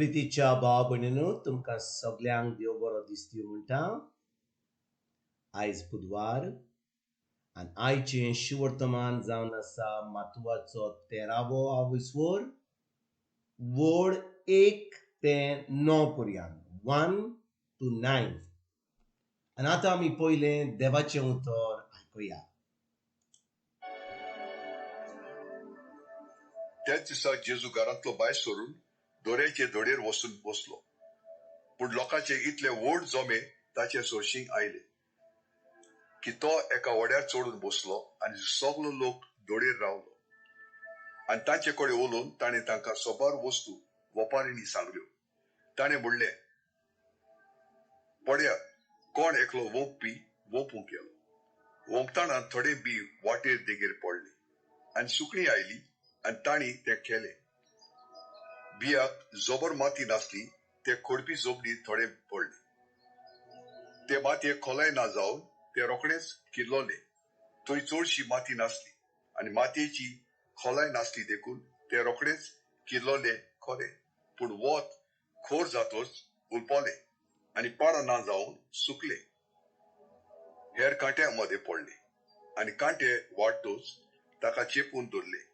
प्रितीच्या भाव भयणीनो तुमकां सगळ्यांक देव बरो दीस दिवं म्हणटा. आयज बुधवार आनी आयचें शिवर्तमान जावन आसा मातवाचो 13वो विसवोर वोड 1 ते 9 पर्यंत 1 to 9. आनी आतां आमी पयलें देवाचें उतर आयकुया. त्याच दिसा जेजू घरांतलो भायर सरून दोऱ्याचे धडेर वचून बसलो. पूण लोकांचे इतले व्हड जमे ताचे सोरशीक आयले की तो एका वड्यार चडून बसलो आनी सगलो लोक दोडेर रावलो. आनी तांचे कडेन उलोवन ताणें तांकां सोबार वस्तू वपारींनी सांगल्यो. ताणें म्हणलें, पळयात, कोण एकलो वोंकपी वोंपूंक गेलो. वोंकताना थोडे बी वाटेर देगेर पडले आनी सुकणीं आयली आनी तांणी तें केलें. बियाक जोबर माती नासली ते खोडपी जोबडी थोडे पडले. ते मातयेक खोलाय ना जावन ते रोखडेच किल्लोले. थंय चडशी माती नासली आनी मातयेची खोलाय नासली देखून ते रोखडेच किल्लोले खरे. पूण वत खोर जातोच उलपले आनी पाड ना जावन सुकले. हेर कांट्यां मदें पडले आनी कांटे वाडटोच ताका चेपून धरले.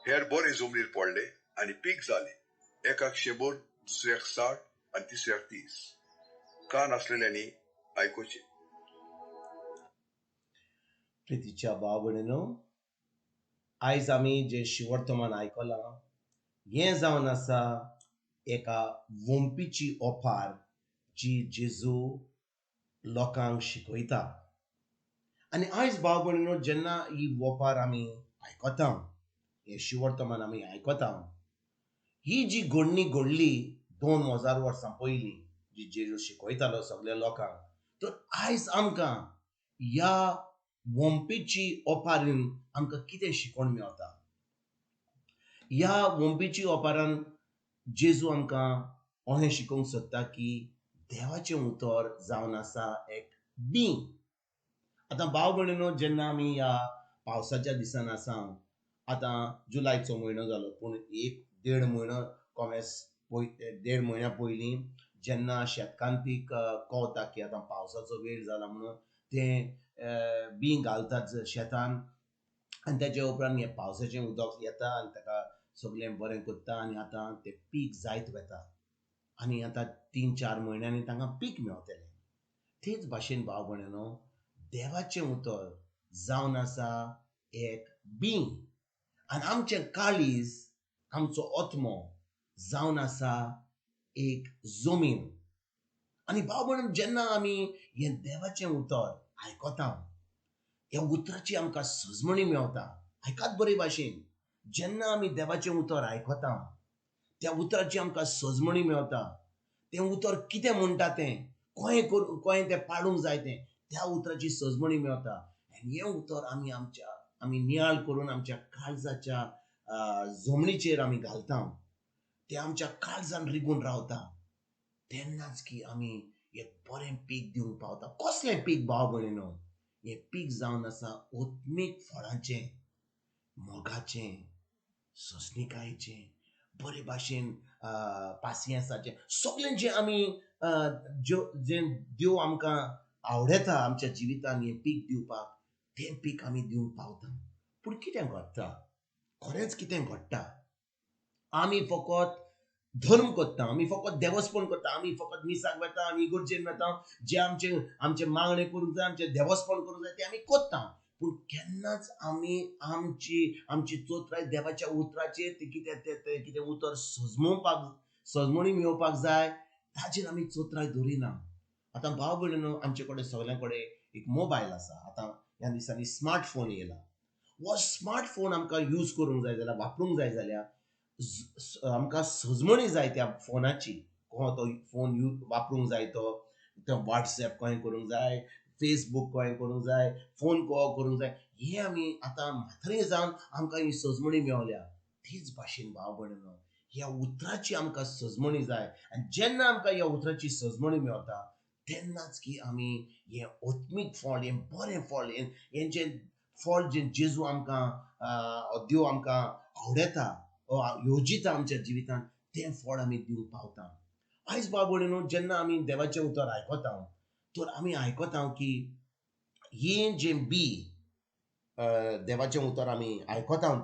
हेर बरे जमनीर पडले आनी पीक जाले. एकाक 100, दुसऱ्याक 60 आनी तिसऱ्याक 30. कान आसलेल्यांनी आयकुचें. प्रितीच्या भाव भयणीनो आयज आमी जे शिवर्तमान आयकलां हें जावन आसा एका वोंपीची ओपार जी जेजू लोकांक शिकयता. आनी आयज भाव भयणीनो जेन्ना ही ओपार आमी आयकता, हे शिवर्तमान आमी आयकता, ही जी घडणी घडली 2000 वर्सां पयलीं जी जेजू शिकयतालो सगळ्या लोकांक, तर आयज आमकां ह्या वोंपीची ओपारीन आमकां कितें शिकोवन मेळटा. ह्या वोंपीची ओपारान जेजू आमकां अशें शिकोवंक सोदता की देवाचें उतर जावन आसा एक बीं. आतां भाव भयणीनो जेन्ना आमी ह्या पावसाच्या दिसान आसा, आतां जुलायचो म्हयनो जालो पूण 1-1.5 म्हयनो कोमेस 1.5 म्हयन्या पयलीं जेन्ना शेतकान पीक कोवता की आतां पावसाचो वेळ जाला म्हणून तें बीं घालतात शेतान आनी तेच्या उपरांत हें पावसाचें उदक येता आनी ताका सगळें बरें करता आनी आतां तें पीक जायत वता आनी आतां 3-4 म्हयन्यांनी तांकां पीक मेळटलें. तेच भाशेन भाव भयणीनो देवाचें उतर जावन आसा एक बीं आनी आमचें काळीज आमचो आत्मो जावन आसा एक जमीन. आनी भाव भयणीनो जेन्ना आमी हें देवाचें उतर आयकता, ह्या उतराची आमकां सजमणी मेळटा. आयकात बरे भाशेन जेन्ना आमी देवाचें उतर आयकता त्या उतराची आमकां सजमणी मेळटा. तें उतर कितें म्हणटा तें कशें तें पाळूंक जाय तें त्या उतराची सजमणी मेळटा. आनी हें उतर आमी नियाळ करून आमच्या काळजाच्या जमनीचेर आमी घालता. तें आमच्या काळजान रिगून रावता. तेन्नाच की आमी एक बरें पीक दिवंक पावता. कसलें पीक भाव भयणीनो? हें पीक जावन आसा आत्मीक फळांचें, मोगाचें, सोंसणीकायेचें, बरे भाशेन पासियेंसाचें, सगळें जें आमी जें देव आमकां आवडटा आमच्या जिवितान हें पीक दिवपाक, तें पीक आमी दिवंक पावता. पूण कितें घडटा? खरेंच कितें घडटा? आमी फकत धर्म करता, आमी फकत देवस्पण करता, आमी फकत मिसाक वता, आमी इगर्जेन वता, जे आमचे मागणे करूंक जाय, आमचें देवस्पण करूंक जाय तें आमी करता. पूण केन्नाच आमी आमची चोत्राय देवाच्या उतराचेर कितें उतर सजमणी मेळोवपाक जाय ताचेर आमी चोत्राय धरिना. आतां भाव भयणीनो आमचे कडेन सगळ्यां कडेन एक मोबायल आसा. आतां ह्या दिसांनी स्मार्टफोन येयला. हो स्मार्टफोन आमकां यूज करूंक जाय जाल्यार वापरूंक जाय जाल्यार आमकां सजमणी जाय त्या फोनाची. तो फोन वापरूंक जाय, तो वॉट्सएप कशें करूंक जाय, फेसबूक कशें करूंक जाय, फोन करूंक जाय, हें आमी आतां म्हातारीं जावन आमकां ही सजमणी मेळल्या. तेच भाशेन भाव भयणीनो ह्या उतराची आमकां सजमणी जाय. आनी जेन्ना आमकां ह्या उतराची सजमणी मेळटा तेन्नाच की आमी हें आत्मीक फळ, हें बरें फळ, हें जें फळ जें जेजू आमकां देव आमकां आवडटा योजिता आमच्या जिवितान तें फळ आमी दिवंक पावता. आयज बाबडीनो जेन्ना आमी देवाचें उतर आयकता तर आमी आयकता की ही जे बी देवाचें उतर आमी आयकता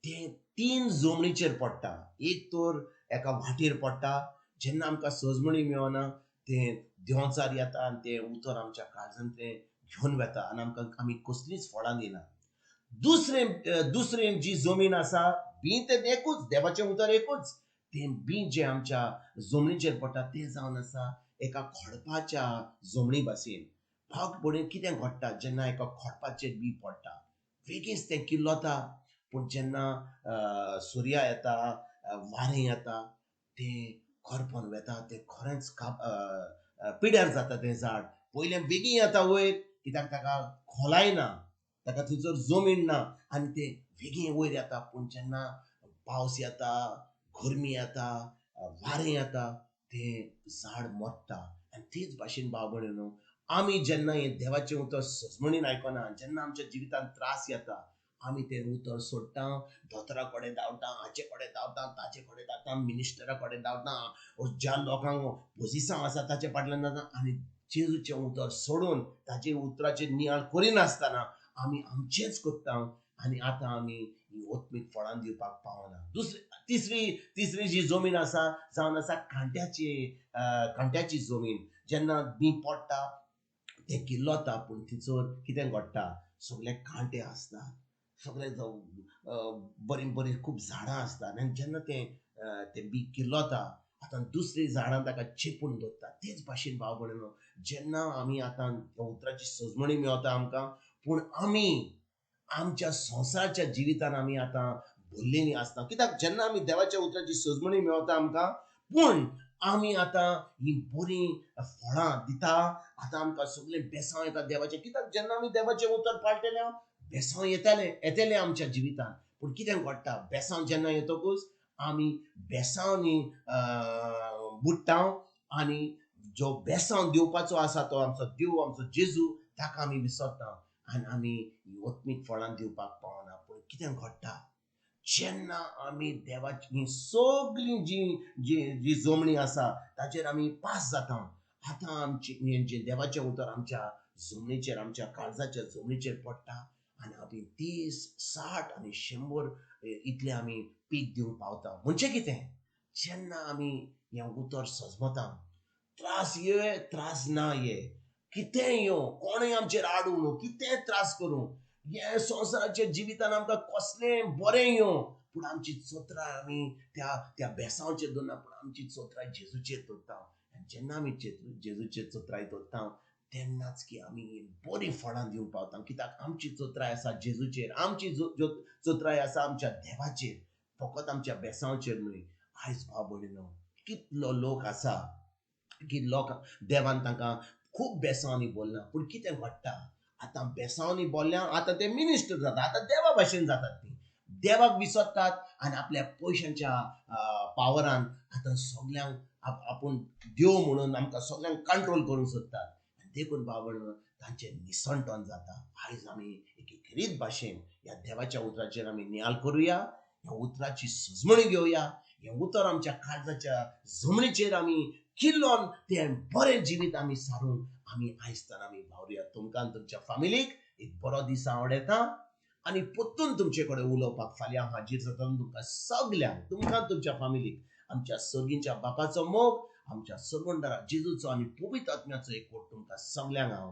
तें तीन जमनीचेर पडटा. एक तर एका वाटेर पडटा. जेन्ना आमकां सजमणी मेळना तें देंवचार येता आनी तें उतर आमच्या काळजांत तें घेवन वता आनी आमी कसलींच फळां दिना. दुसरें जी जमीन आसा बी तें एकूच, देवाचें उतर एकूच. तें बी जे आमच्या जमनीचेर पडटा तें जावन आसा एका खडपाच्या जमनी भाशेन. भाग कितें घडटा जेन्ना एका खडपाचेर बी पडटा, बेगीच तें किल्लोता. पूण जेन्ना सुर्या येता, वारें येता, तें करपोन वता, तें खरेंच पिड्यार जाता तें झाड. पयलें बेगीन येता वयर कित्याक ताका खोलाय ना, ताका थंयसर जमीन ना आनी तें बेगीन वयर येता. पूण जेन्ना पावस येता, गरमी येता, वारें येता, तें झाड मरता. आनी तेच भाशेन भाव भयणीनो, आमी जेन्ना हें देवाचें उतर सजमणीन आयकना, जेन्ना आमच्या जिवितांत त्रास येता, आमी तें उतर सोडटा, दोतोरा कडेन धांवता, हाचे कडेन धांवता, ताचे कडेन धांवता, मिनिस्टरा कडेन धांवता, ज्या लोकांक पोजिसांव आसा ताचे फाटल्यान धांवता आनी जेजूचें उतर सोडून ताचे उतराचेर नियाळ करिनासतना आमी आमचेंच करता आनी आतां आमी ही ओत्मीक फळां दिवपाक पावना. तिसरी जी जमीन आसा जावन आसा कांट्याची जमीन. जेन्ना बी पडटा तें किल्लोता, पूण थंयसर कितें घडटा, सगळे कांटे आसता, सगळे बरीं खूब झाडां आसतात आनी जेन्ना तें बी किल्लोता आतां दुसरी झाडां ताका चेपून दवरता. तेच भाशेन भाव भयणीनो, जेन्ना आमी आतां उतराची सजमणी मेळता आमकां, पूण आमी आमच्या संवसाराच्या जिवितान आमी आतां भरलेलीं आसता. कित्याक जेन्ना आमी देवाच्या उतराची सजमणी मेळता आमकां, पूण आमी आतां ही बरीं फळां दिता. आतां आमकां सगळें बेसांव येता देवाचें, कित्याक जेन्ना आमी देवाचें उतर पाळटले बेसांव येतले आमच्या जिवितान. पूण कितें घडटा, बेसांव जेन्ना येतकूच आमी बेसांवनी बुडटा आनी जो बेसांव दिवपाचो आसा तो आमचो देव, आमचो जेजू, ताका आमी विसरता आनी आमी ओत्मीक फळां दिवपाक पावना. पूण कितें घडटा, जेन्ना आमी देवाची सगळीं जी जमनी आसा ताचेर आमी पास जाता, आतां आमची जे देवाचें उतर आमच्या जमनीचेर, आमच्या काळजाच्या जमनीचेर पडटा आनी आमी 30, 60 आनी 100 इतले आमी पीक दिवंक पावता. म्हणजे कितें, जेन्ना आमी हें उतर सजमता, त्रास ये त्रास ना ये, कितें येवं, कोणूय आमचेर आडूं, कितें त्रास करूं, हे संवसाराच्या जिवितान आमकां कसलें बरें येवं, पूण आमची चोत्राय आमी त्या बेसांवचेर दवरना, पूण आमची चोत्राय जेजूचेर दवरता. जेन्ना आमी जेजूचेर चोत्राय दवरता तेन्नाच की आमी बरीं फळां दिवंक पावता. कित्याक आमची चोत्राय आसा जेजूचेर, आमची चोत्राय आसा आमच्या देवाचेर, फकत आमच्या बेसांवचेर न्हय. आयज भाव भयणीनो, कितलो लोक आसा की लोक देवान तांकां खूब बेसांवनी बोल्ला, पूण कितें घडटा, आतां बेसांवनी बोल्ल्या आतां ते मिनिस्टर जाता, आतां देवा भाशेन जातात ती, देवाक विसरतात आनी आपल्या पयशांच्या पावरान आतां सगळ्यांक आपूण देव म्हणून आमकां सगळ्यांक कंट्रोल करूंक सोदतात. देखून भाव भयणीनो, तांचें निसंटोन जाता. आयज आमी एकेरीत भाशेन ह्या देवाच्या उतराचेर आमी नियाळ करुया, ह्या उतराची सजमणी घेवया, हें उतर आमच्या काळजाच्या जमनीचेर आमी किल्लोन तें बरें जिवीत आमी सारून आमी आयजतान आमी भावरुया. तुमकां तुमच्या फॅमिलीक एक बरो दीस आवडेता आनी परतून तुमचे कडेन उलोवपाक फाल्यां हाजीर जातलो. तुमकां सगल्यांक, तुमकां तुमच्या फॅमिलीक आमच्या सर्गींच्या बापाचो मोग, आमच्या सर्वंडरा जेजूचो आनी पवित्र आत्म्याचो एकवट तुमकां सगल्यांक हांव